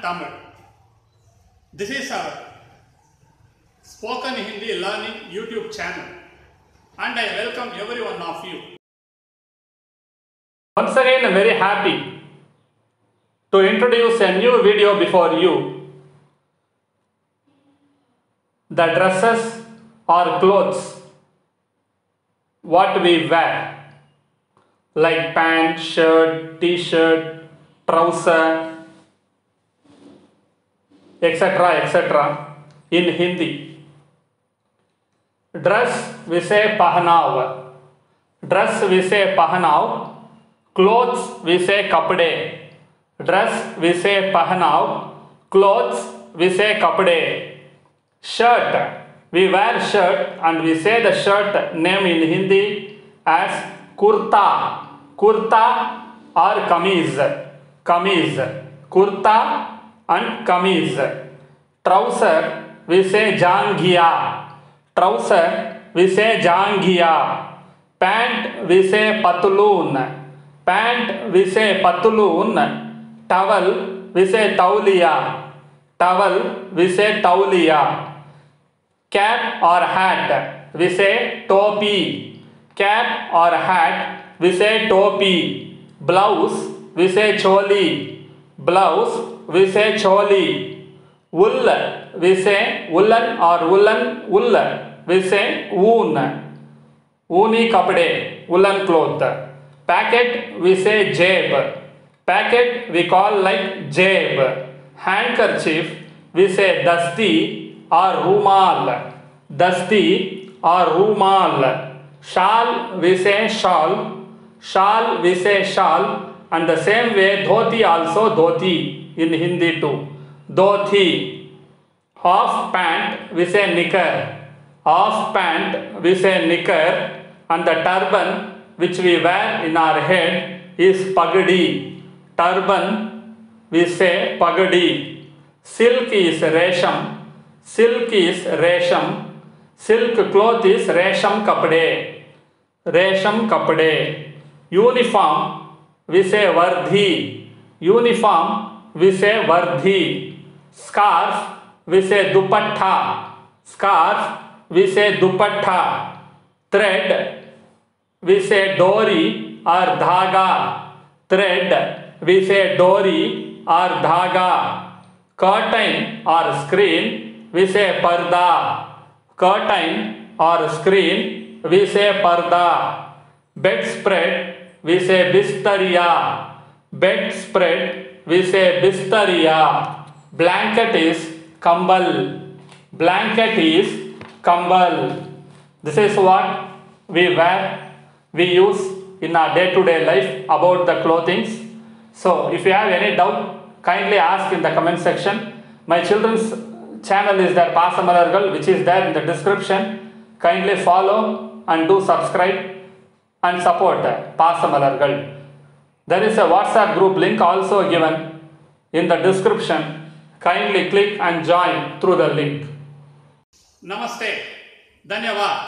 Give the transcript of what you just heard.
Tamil. This is our Spoken Hindi Learning YouTube channel and I welcome every one of you. Once again I am very happy to introduce a new video before you. The dresses or clothes what we wear, like pant, shirt, t-shirt, trouser, etc. etc. in Hindi. Dress we say pahnav. Dress we say pahnav. Clothes we say kapde. Dress we say pahnav. Clothes we say kapde. Shirt we wear shirt and we say the shirt name in Hindi as kurta. Kurta or kameez. Kameez. Kurta and kameez. Trouser we say janghiya. Trouser we say janghiya. Pant we say patloon. Pant we say patloon. Towel we say tauliya. Towel we say tauliya. Cap or hat we say topi. Cap or hat we say topi. Blouse we say choli. Blouse we say choli. Wool we say woolen or woolen wool we say woon. Woony kapde, woolen cloth. Packet we say jab. Packet we call like jab. Handkerchief we say dasti or rumal. Dasti or rumal. Shawl we say shawl. Shawl we say shawl. And the same way dhoti also dhoti in Hindi too. Dhoti. Half pant we say knicker. Half pant we say knicker. And the turban which we wear in our head is pagadi. Turban we say pagadi. Silk is resham. Silk is resham. Silk cloth is resham kapde. Resham kapde. Uniform we say vardhi. Uniform we say vardhi. Scarf we say dupatta. Scarf we say dupatta. Thread we say dori or dhaga. Thread we say dori or dhaga. Curtain or screen we say parda. Curtain or screen we say parda. Bedspread we say bistariya. Bedspread we say bistariya. Blanket is kambal. Blanket is kambal. This is what we wear, we use in our day-to-day life about the clothings. So if you have any doubt, kindly ask in the comment section. My children's channel is there, Pasamalargal, which is there in the description. Kindly follow and do subscribe and support Pasamalargal. There is a WhatsApp group link also given in the description. Kindly click and join through the link. Namaste. Dhanyavad.